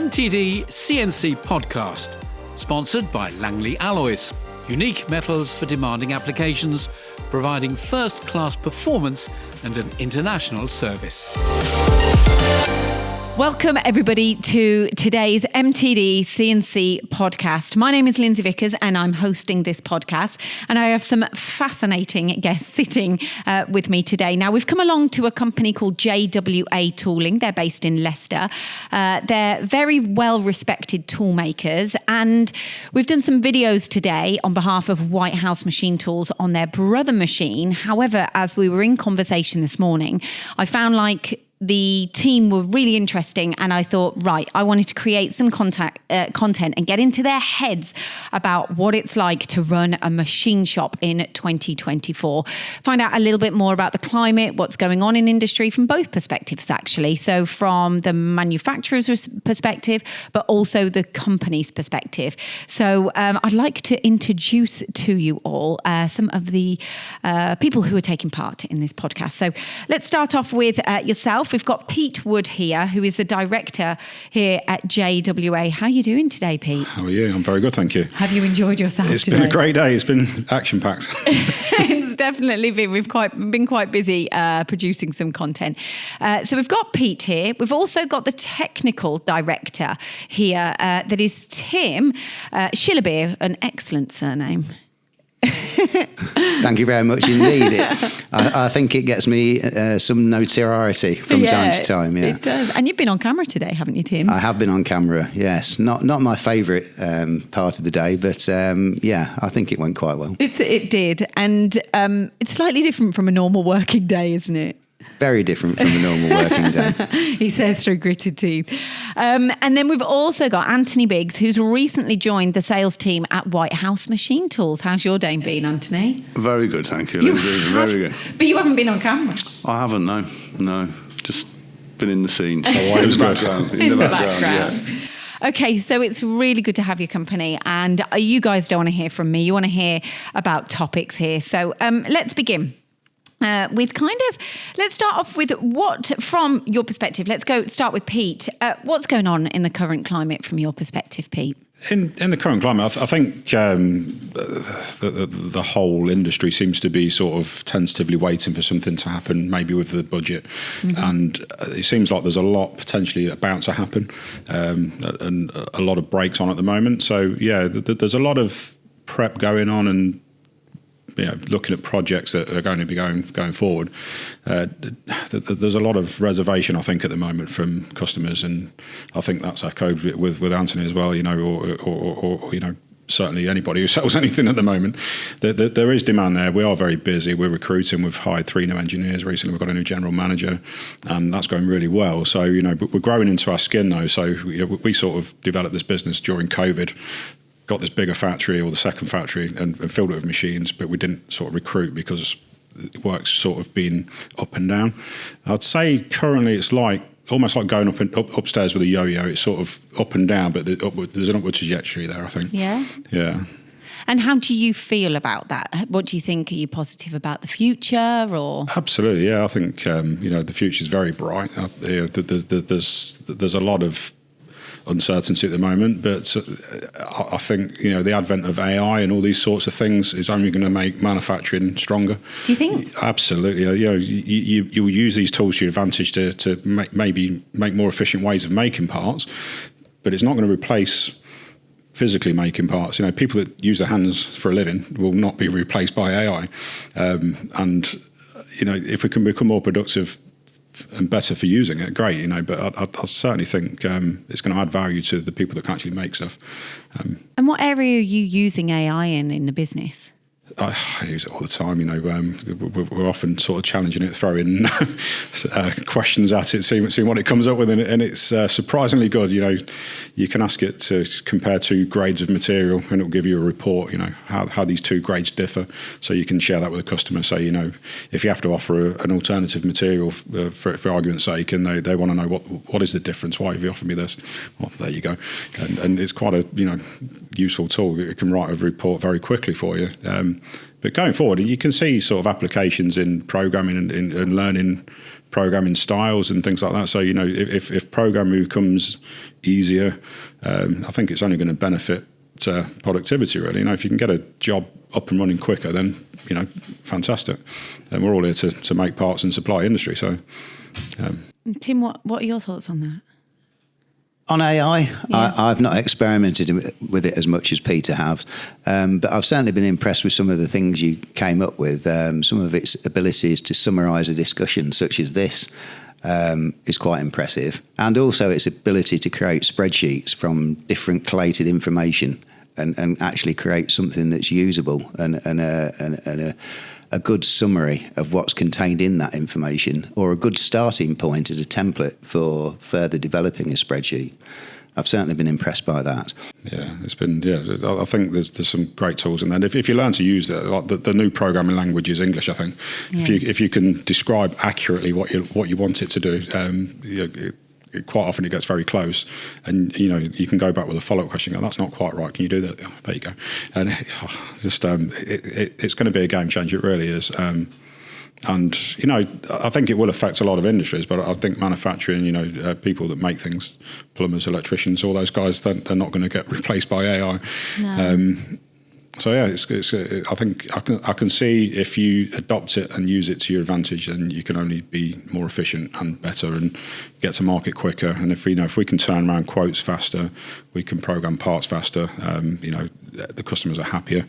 MTDCNC podcast, sponsored by Langley Alloys. Unique metals for demanding applications, providing first-class performance and an international service. Welcome, everybody, to today's MTDCNC podcast. My name is Lyndsey Vickers, and I'm hosting this podcast. And I have some fascinating guests sitting with me today. Now, we've come along to a company called JWA Tooling. They're based in Leicester. They're very well-respected tool makers. And we've done some videos today on behalf of Whitehouse Machine Tools on their brother machine. However, as we were in conversation this morning, I found like the team were really interesting, and I thought, right, I wanted to create some content and get into their heads about what it's like to run a machine shop in 2024. Find out a little bit more about the climate, what's going on in industry from both perspectives, actually. So from the manufacturer's perspective, but also the company's perspective. So I'd like to introduce to you all some of the people who are taking part in this podcast. So let's start off with yourself. We've got Pete Wood here, who is the director here at JWA. How are you doing today, Pete? How are you? I'm very good, thank you. Have you enjoyed yourself today? It's been a great day. It's been action-packed. It's definitely been. We've been quite busy producing some content. So we've got Pete here. We've also got the technical director here. That is Tim Shillabeer, an excellent surname. Thank you very much indeed. I think it gets me some notoriety from time to time. Yeah, it does. And you've been on camera today, haven't you, Tim? I have been on camera. Yes, not my favourite part of the day, but yeah, I think it went quite well. It did, and it's slightly different from a normal working day, isn't it? Very different from a normal working day. He says through gritted teeth. And then we've also got Anthony Biggs, who's recently joined the sales team at Whitehouse Machine Tools. How's your day been, Anthony? Very good, thank you. Very good. But you haven't been on camera. I haven't, no. Just been in the scene. So it was good. In the background. Yeah. Okay, so it's really good to have your company, and you guys don't want to hear from me. You want to hear about topics here. So let's begin. Let's start off with what, from your perspective, start with Pete. What's going on in the current climate from your perspective, Pete? In the current climate, I think the whole industry seems to be sort of tentatively waiting for something to happen, maybe with the budget. Mm-hmm. And it seems like there's a lot potentially about to happen, and a lot of breaks on at the moment. So, yeah, there's a lot of prep going on, and looking at projects that are going to be going forward. There's a lot of reservation, I think, at the moment from customers, and I think that's echoed with Anthony as well. Or certainly anybody who sells anything at the moment. There is demand there. We are very busy. We're recruiting. We've hired 3 new engineers recently. We've got a new general manager, and that's going really well. So but we're growing into our skin though. So we sort of developed this business during COVID. Got this bigger factory, or the second factory, and filled it with machines, but we didn't sort of recruit because work's sort of been up and down. I'd say currently it's almost like going upstairs with a yo-yo. It's sort of up and down, but there's an upward trajectory there, I think. Yeah. Yeah. And how do you feel about that? What do you think? Are you positive about the future, or? Absolutely, yeah. I think the future is very bright. There's a lot of uncertainty at the moment, but I think the advent of AI and all these sorts of things is only going to make manufacturing stronger. Do you think? Absolutely. You use these tools to your advantage to maybe make more efficient ways of making parts, but it's not going to replace physically making parts. People that use their hands for a living will not be replaced by AI, and if we can become more productive and better for using it, great, but I certainly think it's going to add value to the people that can actually make stuff. And what area are you using AI in the business? I use it all the time. We're often sort of challenging it, throwing questions at it, seeing what it comes up with, and it's surprisingly good. You can ask it to compare 2 grades of material, and it'll give you a report. How these 2 grades differ, so you can share that with a customer. So if you have to offer an alternative material for argument's sake, and they want to know what is the difference, why have you offered me this? Well, there you go, and it's quite a useful tool. It can write a report very quickly for you. But going forward, you can see sort of applications in programming and learning programming styles and things like that. So, if programming becomes easier, I think it's only going to benefit productivity, really. If you can get a job up and running quicker, then, fantastic. And we're all here to make parts and supply industry. So, Tim, what are your thoughts on that? On AI, I've not experimented with it as much as Peter has, but I've certainly been impressed with some of the things you came up with. Some of its abilities to summarise a discussion, such as this, is quite impressive. And also its ability to create spreadsheets from different collated information and actually create something that's usable and a good summary of what's contained in that information, or a good starting point as a template for further developing a spreadsheet. I've certainly been impressed by that. Yeah, it's been. Yeah, I think there's some great tools in there. And if you learn to use it, like the new programming language is English, I think. Yeah. If you can describe accurately what you want it to do, quite often it gets very close, and you can go back with a follow-up question. Go, that's not quite right. Can you do that? Oh, there you go. And it's going to be a game changer. It really is. And I think it will affect a lot of industries, but I think manufacturing, people that make things, plumbers, electricians, all those guys, they're not going to get replaced by AI. No. So yeah, I think I can see if you adopt it and use it to your advantage, then you can only be more efficient and better and get to market quicker. And if we can turn around quotes faster, we can program parts faster. The customers are happier.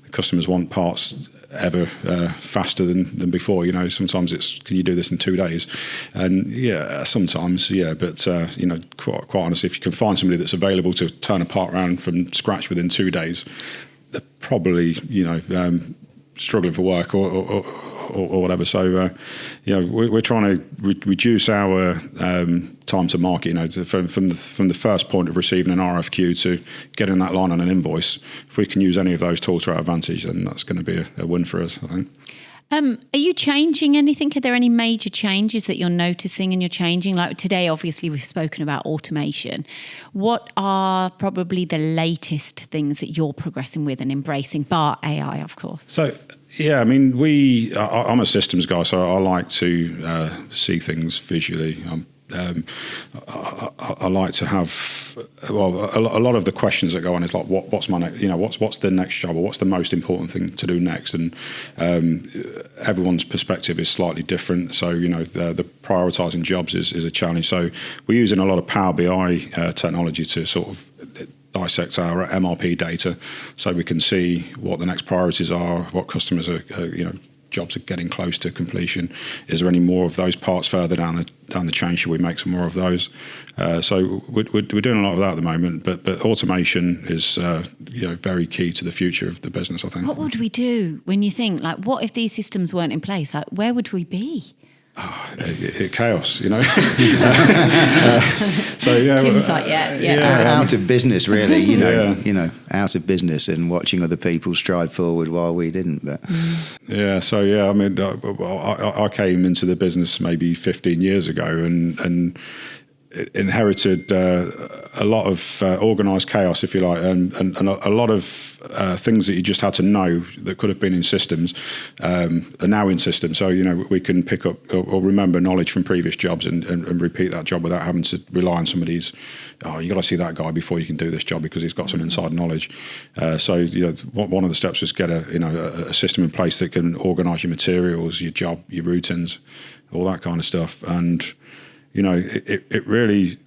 The customers want parts ever faster than before. Sometimes it's, can you do this in 2 days? And yeah, sometimes, yeah. But quite honestly, if you can find somebody that's available to turn a part around from scratch within 2 days, they're probably struggling for work or whatever. So we're trying to reduce our time to market. From the first point of receiving an RFQ to getting that line on an invoice. If we can use any of those tools to our advantage, then that's going to be a win for us, I think. Are you changing anything? Are there any major changes that you're noticing and you're changing? Like today, obviously, we've spoken about automation. What are probably the latest things that you're progressing with and embracing, bar AI, of course? So, yeah, I mean, I'm a systems guy, so I like to see things visually. I like to have, a lot of the questions that go on is like, what's my next, what's the next job, or what's the most important thing to do next? And everyone's perspective is slightly different. So, the prioritizing jobs is a challenge. So we're using a lot of Power BI technology to sort of dissect our MRP data so we can see what the next priorities are, what customers are, jobs are getting close to completion. Is there any more of those parts further down the chain? Should we make some more of those? So we're doing a lot of that at the moment. But automation is very key to the future of the business, I think. What would we do when you think, like, what if these systems weren't in place? Like, where would we be? Chaos, So yeah, Tim's like, out of business, really. Out of business and watching other people stride forward while we didn't. But yeah, so yeah, I mean, I came into the business maybe 15 years ago and inherited a lot of organised chaos, if you like, and a lot of things that you just had to know that could have been in systems are now in systems. So we can pick up or remember knowledge from previous jobs and repeat that job without having to rely on somebody's. Oh, you got to see that guy before you can do this job because he's got some inside knowledge. So one of the steps is get a system in place that can organise your materials, your job, your routines, all that kind of stuff, and it really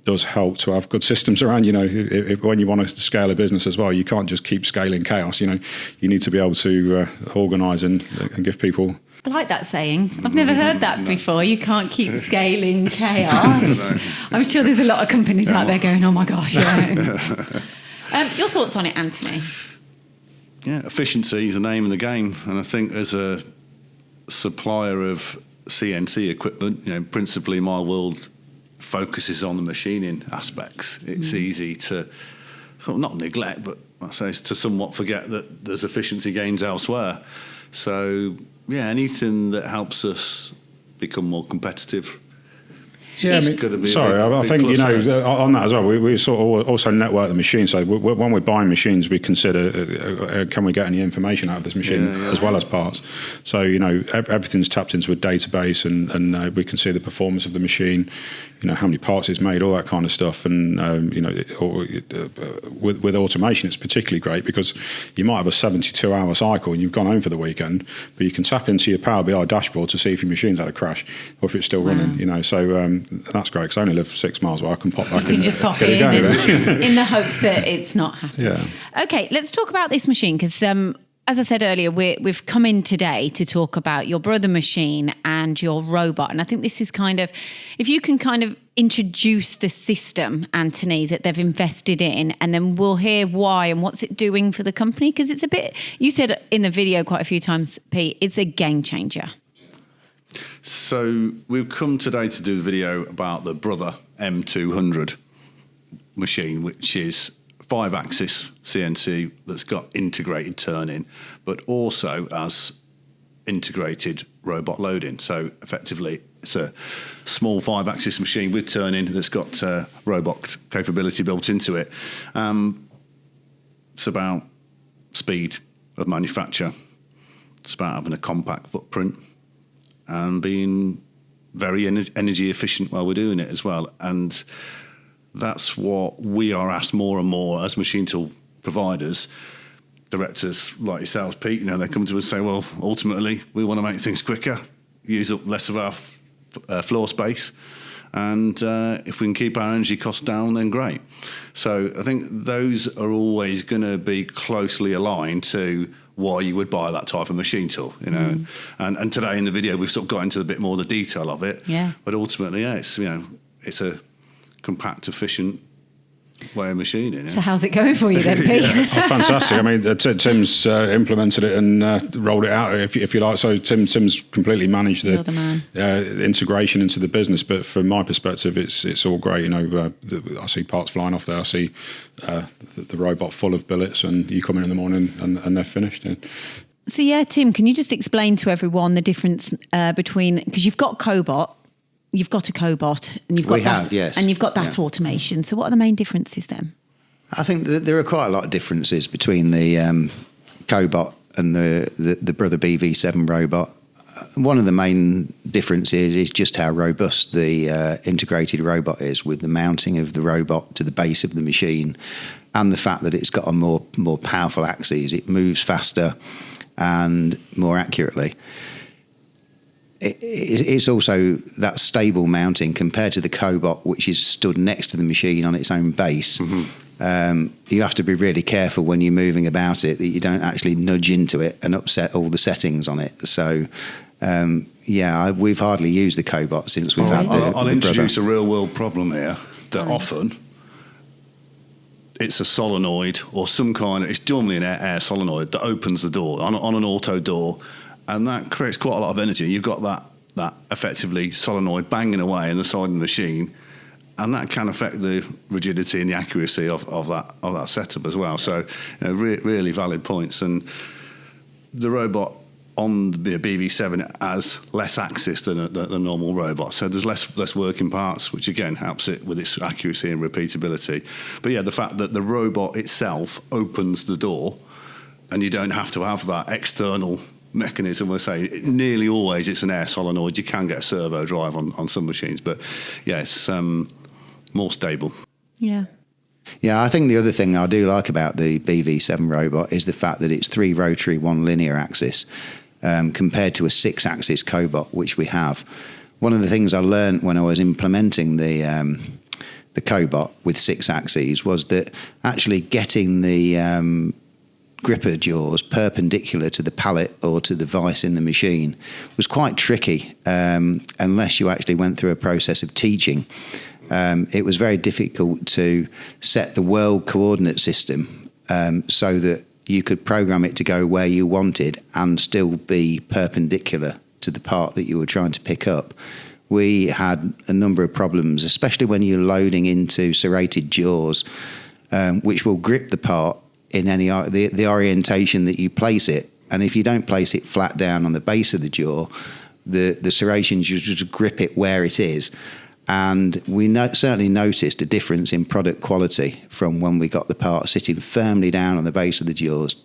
does help to have good systems around. When you want to scale a business as well, you can't just keep scaling chaos. You need to be able to organise and give people. I like that saying. I've never heard that before. You can't keep scaling chaos. I'm sure there's a lot of companies out there going, oh my gosh. Yeah. Your thoughts on it, Anthony? Yeah, efficiency is the name of the game. And I think as a supplier of CNC equipment, principally my world focuses on the machining aspects. It's easy to not neglect, but I say to somewhat forget that there's efficiency gains elsewhere. So yeah, anything that helps us become more competitive. Yeah, it's going to be. I think on that as well. We sort of also network the machine. So when we're buying machines, we consider can we get any information out of this machine as well as parts. So everything's tapped into a database, and we can see the performance of the machine. How many parts it's made, all that kind of stuff. And with automation, it's particularly great because you might have a 72-hour cycle and you've gone home for the weekend, but you can tap into your Power BI dashboard to see if your machine's had a crash or if it's still running. So that's great because I only live 6 miles away. I can pop back in. You can just pop in in the hope that it's not happening. Yeah. Okay, let's talk about this machine because as I said earlier, we've come in today to talk about your brother machine and your robot. And I think this is kind of, if you can kind of introduce the system, Anthony, that they've invested in, and then we'll hear why and what's it doing for the company. Because it's a bit, you said in the video quite a few times, Pete, it's a game changer. So we've come today to do the video about the Brother M200 machine, which is 5-axis CNC that's got integrated turn-in, but also has integrated robot loading. So effectively, it's a small 5-axis machine with turn-in that's got robot capability built into it. It's about speed of manufacture. It's about having a compact footprint and being very energy efficient while we're doing it as well. And that's what we are asked more and more as machine tool providers. Directors like yourselves, Pete, they come to us and say, well, ultimately, we want to make things quicker, use up less of our floor space, and if we can keep our energy costs down, then great. So I think those are always going to be closely aligned to why you would buy that type of machine tool, And today in the video, we've sort of got into a bit more of the detail of it. Yeah. But ultimately, it's it's a compact, efficient way of machining. So how's it going for you then, Pete? Fantastic. I mean, Tim's implemented it and rolled it out, if you like. So Tim's completely managed the integration into the business. But from my perspective, it's all great. I see parts flying off there. I see the robot full of billets, and you come in the morning and they're finished. So Tim, can you just explain to everyone the difference between, because you've got Cobot. You've got a Cobot, and you've got and you've got that automation. So, what are the main differences then? I think that there are quite a lot of differences between the Cobot and the Brother BV7 robot. One of the main differences is just how robust the integrated robot is, with the mounting of the robot to the base of the machine, and the fact that it's got a more powerful axis. It moves faster and more accurately. It's also that stable mounting compared to the Cobot, which is stood next to the machine on its own base. Mm-hmm. You have to be really careful when you're moving about it that you don't actually nudge into it and upset all the settings on it. So, we've hardly used the Cobot since we've had the I'll introduce Brother. a real-world problem here that often it's a solenoid or some kind of, it's normally an air solenoid that opens the door on an auto door. And that creates quite a lot of energy. You've got that effectively solenoid banging away in the side of the machine, and that can affect the rigidity and the accuracy of that setup as well. So, really valid points. And the robot on the BV7 has less axis than a normal robot, so there's less working parts, which again helps it with its accuracy and repeatability. But the fact that the robot itself opens the door, and you don't have to have that external mechanism. We'll say nearly always it's an air solenoid. You can get a servo drive on some machines, but it's more stable. Yeah, I think the other thing I do like about the BV7 robot is the fact that it's 3 rotary, 1 linear axis, compared to a 6-axis Cobot, which we have. One of the things I learned when I was implementing the Cobot with 6 axes was that actually getting the gripper jaws perpendicular to the pallet or to the vise in the machine was quite tricky unless you actually went through a process of teaching. It was very difficult to set the world coordinate system so that you could program it to go where you wanted and still be perpendicular to the part that you were trying to pick up. We had a number of problems, especially when you're loading into serrated jaws, which will grip the part in any the orientation that you place it. And if you don't place it flat down on the base of the jaw, the serrations, you just grip it where it is. And we certainly noticed a difference in product quality from when we got the part sitting firmly down on the base of the jaws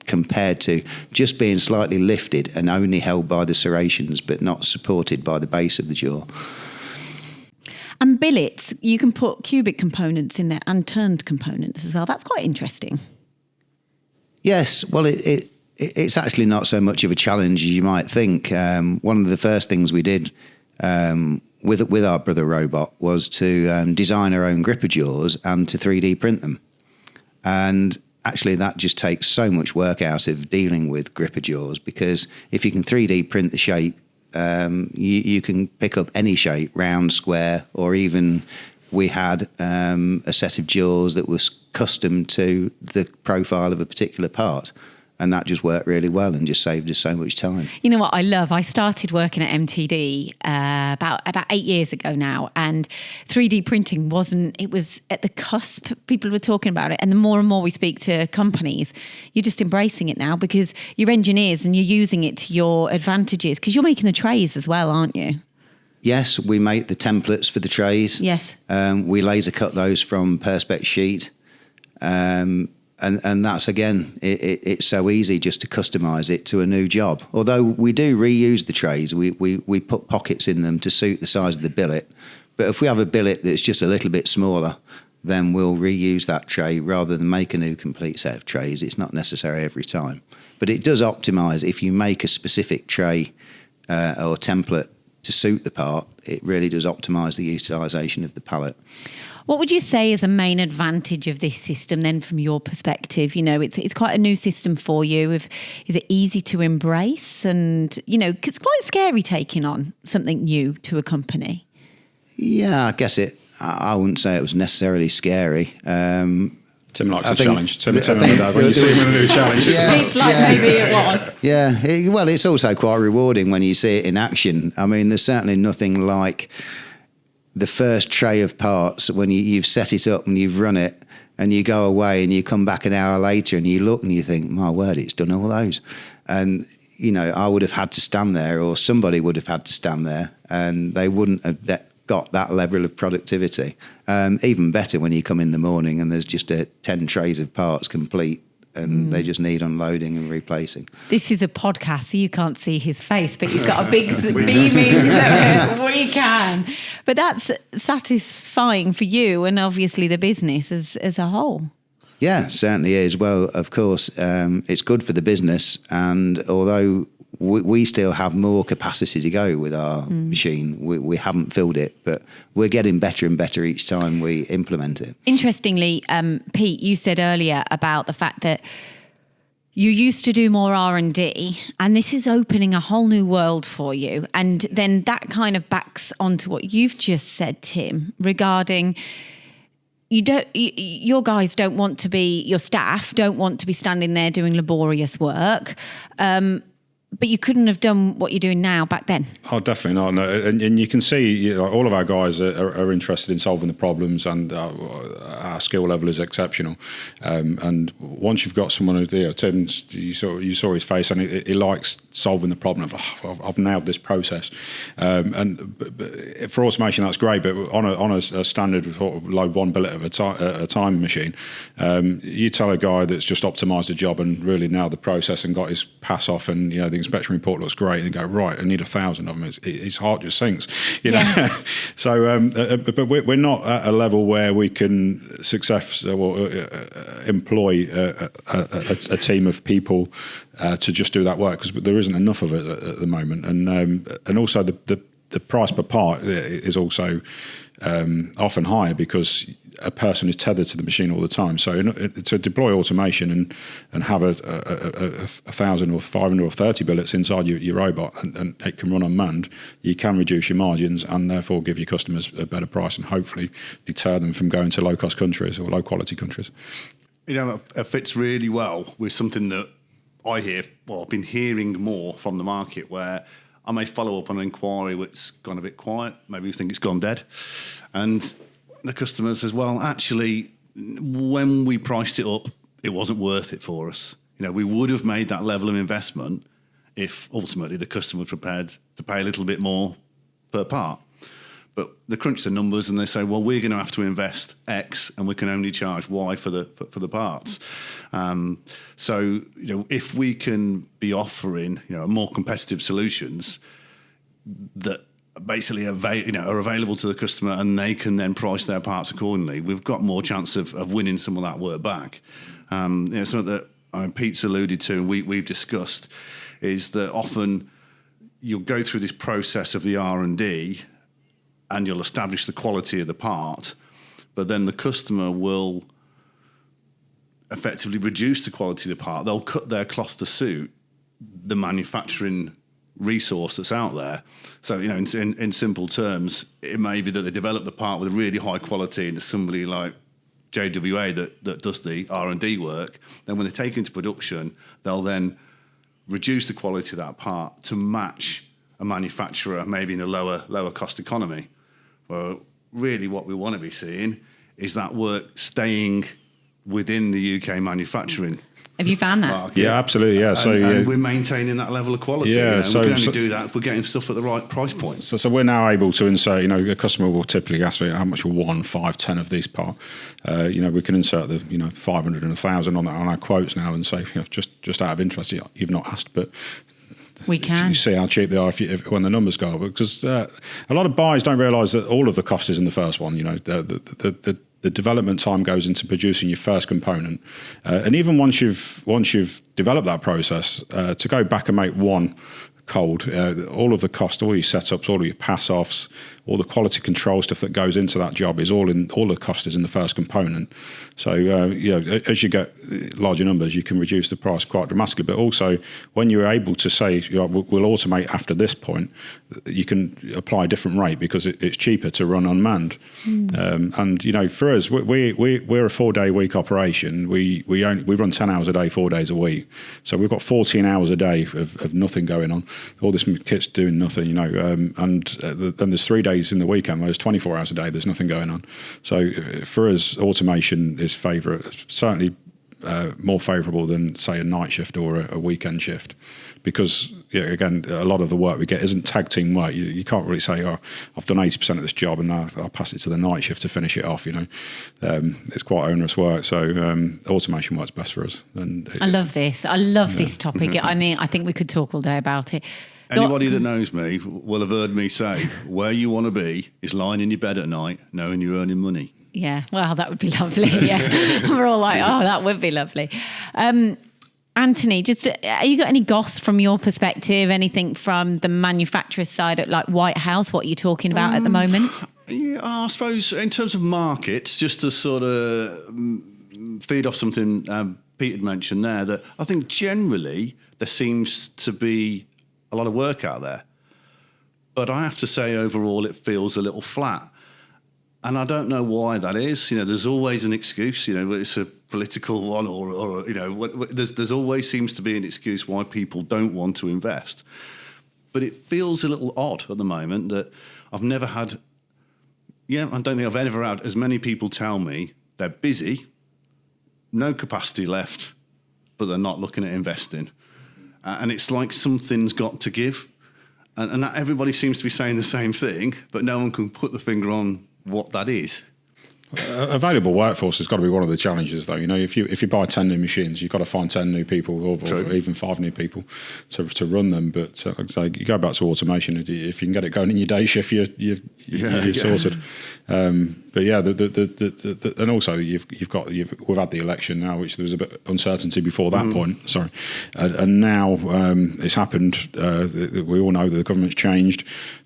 compared to just being slightly lifted and only held by the serrations but not supported by the base of the jaw. And billets, you can put cubic components in there and turned components as well. That's quite interesting. Yes, well, it's actually not so much of a challenge as you might think. One of the first things we did with our brother robot was to design our own gripper jaws and to 3D print them. And actually that just takes so much work out of dealing with gripper jaws, because if you can 3D print the shape, you can pick up any shape, round, square, or even we had a set of jaws that was custom to the profile of a particular part. And that just worked really well and just saved us so much time. You know what I love? I started working at MTD about 8 years ago now, and 3D printing it was at the cusp. People were talking about it. And the more and more we speak to companies, you're just embracing it now because you're engineers and you're using it to your advantages, because you're making the trays as well, aren't you? Yes, we make the templates for the trays. Yes. We laser cut those from Perspex sheet. And that's, again, it's so easy just to customise it to a new job. Although we do reuse the trays, we put pockets in them to suit the size of the billet. But if we have a billet that's just a little bit smaller, then we'll reuse that tray rather than make a new complete set of trays. It's not necessary every time. But it does optimise. If you make a specific tray or template to suit the part, it really does optimise the utilisation of the pallet. What would you say is the main advantage of this system then from your perspective? You know, it's quite a new system for you. Is it easy to embrace? And, you know, 'cause it's quite scary taking on something new to a company. Yeah, I guess I wouldn't say it was necessarily scary. Tim likes a challenge. Tim when you see him in a new challenge. It's like maybe it was. Yeah, well, it's also quite rewarding when you see it in action. I mean, there's certainly nothing like the first tray of parts when you've set it up and you've run it and you go away and you come back an hour later and you look and you think, my word, it's done all those. And, you know, I would have had to stand there, or somebody would have had to stand there, and they wouldn't have got that level of productivity. Even better when you come in the morning and there's just 10 trays of parts complete, and they just need unloading and replacing. This is a podcast, so you can't see his face, but he's got a big beaming that we can. But that's satisfying for you and obviously the business as a whole. Yeah, certainly is. Well, of course, it's good for the business, and although we still have more capacity to go with our machine. We haven't filled it, but we're getting better and better each time we implement it. Interestingly, Pete, you said earlier about the fact that you used to do more R&D, and this is opening a whole new world for you. And then that kind of backs onto what you've just said, Tim, regarding your guys don't want to be, your staff don't want to be standing there doing laborious work. But you couldn't have done what you're doing now back then. Oh, definitely not. No. And you can see all of our guys are interested in solving the problems, and our skill level is exceptional. And once you've got someone who, Tim, you saw his face, and he likes solving the problem of, I've nailed this process. And for automation, that's great. But on a standard load one billet at a time machine, you tell a guy that's just optimised a job and really nailed the process and got his pass off, and the inspection report looks great, and go, right, I need 1,000 of them. His heart just sinks, know. So, but we're not at a level where we can employ a team of people to just do that work, because there isn't enough of it at the moment, and also the price per part is also often higher because a person is tethered to the machine all the time. So to deploy automation and have a 1,000 or 500 or 30 billets inside your robot, and it can run unmanned, you can reduce your margins and therefore give your customers a better price and hopefully deter them from going to low-cost countries or low-quality countries. It fits really well with something that I hear, I've been hearing more from the market, where I may follow up on an inquiry which's gone a bit quiet, maybe you think it's gone dead, and the customer says, well, actually, when we priced it up, it wasn't worth it for us. We would have made that level of investment if ultimately the customer was prepared to pay a little bit more per part. But they crunch the numbers and they say, well, we're going to have to invest X and we can only charge Y for the parts. So, if we can be offering, more competitive solutions that basically are available to the customer and they can then price their parts accordingly, we've got more chance of winning some of that work back. Something that Pete's alluded to and we've discussed is that often you'll go through this process of the R&D and you'll establish the quality of the part, but then the customer will effectively reduce the quality of the part. They'll cut their cloth to suit the manufacturing resource that's out there. So, in simple terms, it may be that they develop the part with really high quality and there's somebody like JWA that does the R&D work. Then when they take it into production, they'll then reduce the quality of that part to match a manufacturer maybe in a lower cost economy. Well, really what we want to be seeing is that work staying within the UK manufacturing. Have you found that? Market. Yeah, absolutely. Yeah, and we're maintaining that level of quality. Yeah, we can only do that if we're getting stuff at the right price point. So we're now able to insert. A customer will typically ask me how much will 1, 5, 10 of these part. We can insert the 500 and 1,000 on our quotes now and say just out of interest, you've not asked, but. We can. You see how cheap they are when the numbers go up, because a lot of buyers don't realise that all of the cost is in the first one. The development time goes into producing your first component, and even once you've developed that process, to go back and make one cold, all of the cost, all your setups, all of your pass-offs, all the quality control stuff that goes into that job is all the cost is in the first component. So as you get larger numbers, you can reduce the price quite dramatically. But also, when you're able to say we'll automate after this point, you can apply a different rate because it's cheaper to run unmanned. And for us, we're a 4-day week operation. We run 10 hours a day, 4 days a week. So we've got 14 hours a day of nothing going on. All this kit's doing nothing, and then there's 3 days in the weekend where there's 24 hours a day, there's nothing going on. So for us, automation is certainly more favourable than, say, a night shift or a weekend shift, because again, a lot of the work we get isn't tag team work. You can't really say, I've done 80% of this job and now I'll pass it to the night shift to finish it off. It's quite onerous work. So automation works best for us. And I love this. I love this topic. I mean, I think we could talk all day about it. Anybody that knows me will have heard me say, where you want to be is lying in your bed at night knowing you're earning money. Yeah, well, that would be lovely. Yeah, we're all like, that would be lovely. Anthony, have you got any goss from your perspective? Anything from the manufacturer's side at like Whitehouse? What are you talking about at the moment? Yeah, I suppose in terms of markets, just to sort of feed off something Pete had mentioned there, that I think generally there seems to be a lot of work out there. But I have to say overall it feels a little flat. And I don't know why that is. There's always an excuse. It's a political one, or there's always seems to be an excuse why people don't want to invest. But it feels a little odd at the moment that I've never had. I don't think I've ever had as many people tell me they're busy, no capacity left, but they're not looking at investing. And it's like something's got to give. And that everybody seems to be saying the same thing, but no one can put the finger on what that is. Available workforce has got to be one of the challenges, though. If you buy 10 new machines, you've got to find 10 new people, or even 5 new people to run them. But like I say, you go back to automation. If you can get it going in your day shift, you're sorted. But yeah, and also we've had the election now, which there was a bit of uncertainty before that point. Sorry, and now it's happened. We all know that the government's changed.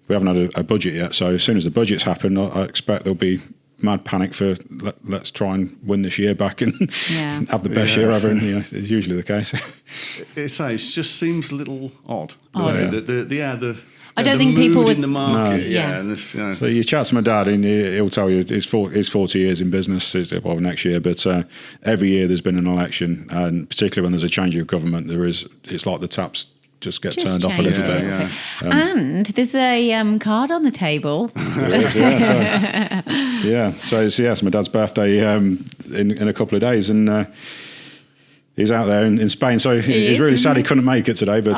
We haven't had a budget yet, so as soon as the budget's happened, I expect there'll be mad panic for let's try and win this year back and have the best year ever, and it's usually the case. It just seems a little odd. I don't think people would in the market. No. So you chat to my dad, and he'll tell you he's 40 years in business, next year. But every year there's been an election, and particularly when there's a change of government, it's like the taps just turned off a little bit. Yeah. And there's a card on the table. So it's my dad's birthday in a couple of days, and He's out there in Spain, so he's really sad he couldn't make it today, but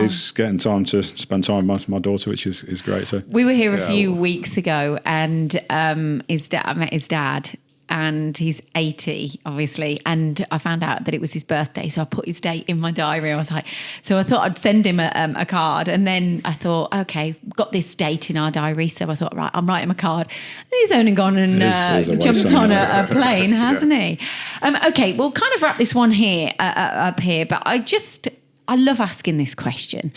he's getting time to spend time with my daughter, which is great. So we were here a few weeks ago, and I met his dad, and he's 80, obviously, and I found out that it was his birthday, so I put his date in my diary. I was like, so I thought I'd send him a card, and then I thought, okay, got this date in our diary, so I thought, right, I'm writing him a card. And he's only gone and jumped on a plane, hasn't he? Okay, we'll kind of wrap this one here up here, but I love asking this question.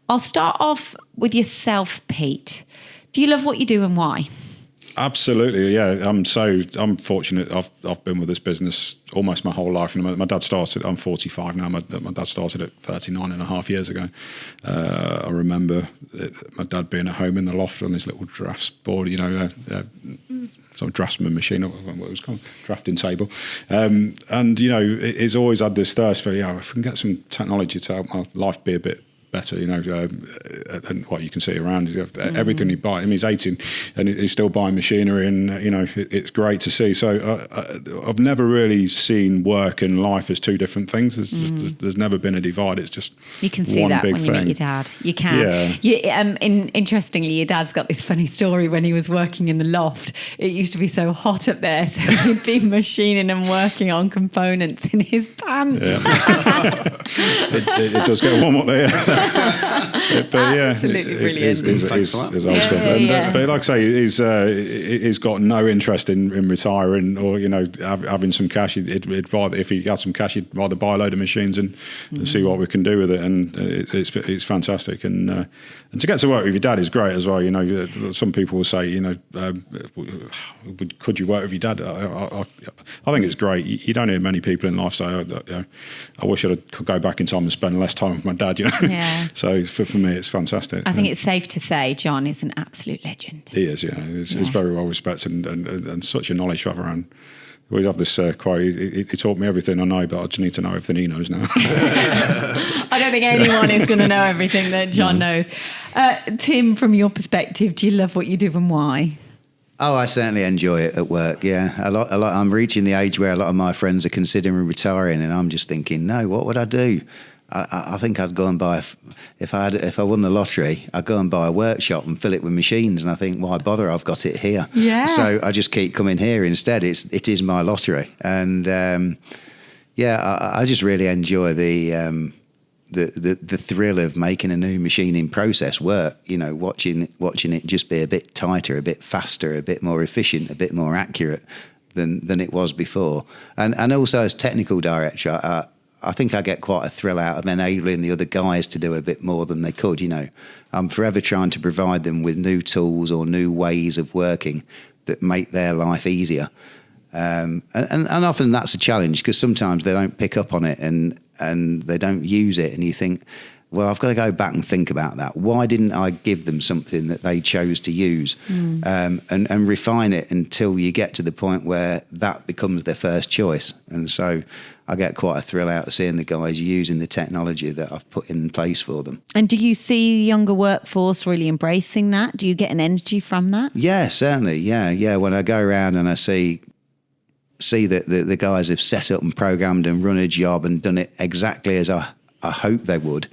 I'll start off with yourself, Pete. Do you love what you do and why? Absolutely, yeah. I'm fortunate. I've been with this business almost my whole life. And my dad started. I'm 45 now. My dad started at 39 and a half years ago. I remember my dad being at home in the loft on his little drafts board. Sort of draftsman machine, what it was called, drafting table. And he's always had this thirst for if we can get some technology to help my life be a bit better, and what you can see around everything he buys. I mean, he's 18 and he's still buying machinery, and it's great to see. So I've never really seen work and life as two different things. There's never been a divide. It's just you can see one that big when thing. you meet your dad. You can. Yeah. Interestingly, your dad's got this funny story. When he was working in the loft, it used to be so hot up there, so he'd be machining and working on components in his pants. Yeah. it does get warm up there. But absolutely brilliant. He's old school. But like I say, he's got no interest in retiring or having some cash. He'd rather, if he had some cash, he'd rather buy a load of machines and see what we can do with it. And it's fantastic. And to get to work with your dad is great as well. Some people will say, could you work with your dad? I think it's great. You don't hear many people in life say, I wish I could go back in time and spend less time with my dad. Yeah. So for me, it's fantastic. I think it's safe to say John is an absolute legend. He is, yeah. He's very well respected and such a knowledge to have around. We have this quote, he taught me everything I know, but I just need to know everything he knows now. I don't think anyone is going to know everything that John knows. Tim, from your perspective, do you love what you do and why? Oh, I certainly enjoy it at work. Yeah, a lot. I'm reaching the age where a lot of my friends are considering retiring, and I'm just thinking, no, what would I do? I think I'd go and buy, if I won the lottery, I'd go and buy a workshop and fill it with machines. And I think, why bother? I've got it here. Yeah. So I just keep coming here instead. It is my lottery, and I just really enjoy the thrill of making a new machining process work. Watching it just be a bit tighter, a bit faster, a bit more efficient, a bit more accurate than it was before. And also as technical director, I think I get quite a thrill out of enabling the other guys to do a bit more than they could. I'm forever trying to provide them with new tools or new ways of working that make their life easier. And often that's a challenge because sometimes they don't pick up on it and they don't use it. And you think, well, I've got to go back and think about that. Why didn't I give them something that they chose to use and refine it until you get to the point where that becomes their first choice? And so I get quite a thrill out of seeing the guys using the technology that I've put in place for them. And do you see the younger workforce really embracing that? Do you get an energy from that? Yeah, certainly. Yeah. When I go around and I see that the guys have set up and programmed and run a job and done it exactly as I hope they would,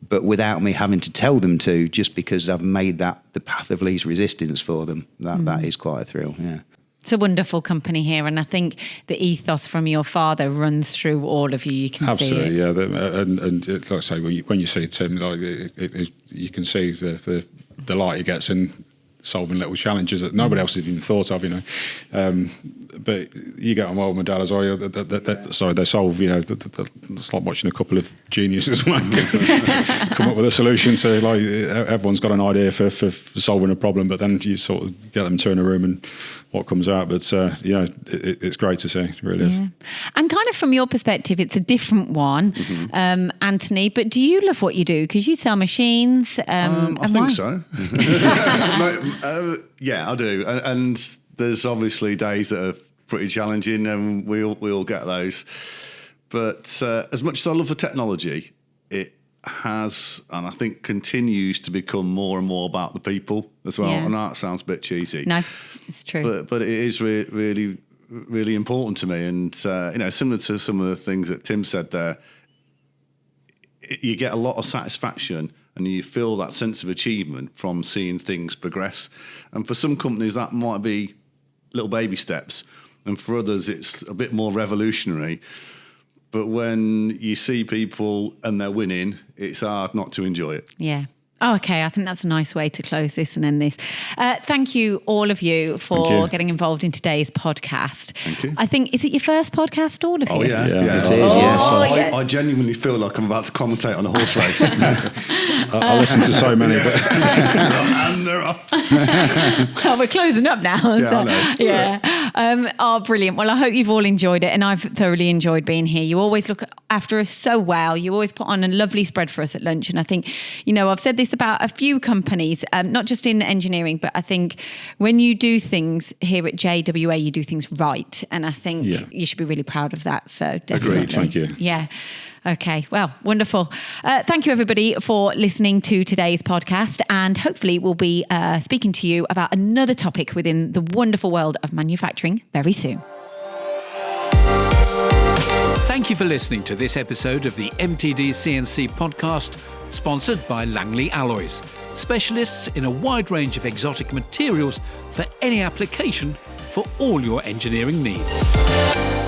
but without me having to tell them to, just because I've made that the path of least resistance for them. That is quite a thrill, yeah. It's a wonderful company here, and I think the ethos from your father runs through all of you. You can absolutely, see it. Yeah. And like I say, when you see Tim, you can see the delight he gets in solving little challenges that nobody else had even thought of, but you get on well with my dad as well. They solve, it's like watching a couple of geniuses come up with a solution to, everyone's got an idea for solving a problem, but then you sort of get them to in a room and what comes out. But it's great to see, it really is. And kind of from your perspective, it's a different one, Anthony. But do you love what you do? Because you sell machines. I think so. Yeah, I do. And there's obviously days that are pretty challenging, and we all get those. But as much as I love the technology, it has, and I think continues to become more and more about the people as well. Yeah. And that sounds a bit cheesy. No, it's true. But it is really really important to me. And, similar to some of the things that Tim said there, you get a lot of satisfaction and you feel that sense of achievement from seeing things progress. And for some companies, that might be little baby steps. And for others, it's a bit more revolutionary. But when you see people and they're winning, it's hard not to enjoy it. Yeah. Oh, okay. I think that's a nice way to close this and end this. Thank you, all of you, for getting involved in today's podcast. Thank you. I think, is it your first podcast, all of you? Oh, yeah. It is, yes. I genuinely feel like I'm about to commentate on a horse race. I listen to so many, but And they're off. Oh, we're closing up now. Yeah, I know. Yeah. Brilliant. Well, I hope you've all enjoyed it, and I've thoroughly enjoyed being here. You always look after us so well. You always put on a lovely spread for us at lunch. And I think, I've said this about a few companies, not just in engineering, but I think when you do things here at JWA, you do things right. And I think you should be really proud of that. So definitely. Agreed. Thank you. Yeah. Okay. Well, wonderful. Thank you, everybody, for listening to today's podcast. And hopefully we'll be speaking to you about another topic within the wonderful world of manufacturing very soon. Thank you for listening to this episode of the MTDCNC podcast, sponsored by Langley Alloys, specialists in a wide range of exotic materials for any application for all your engineering needs.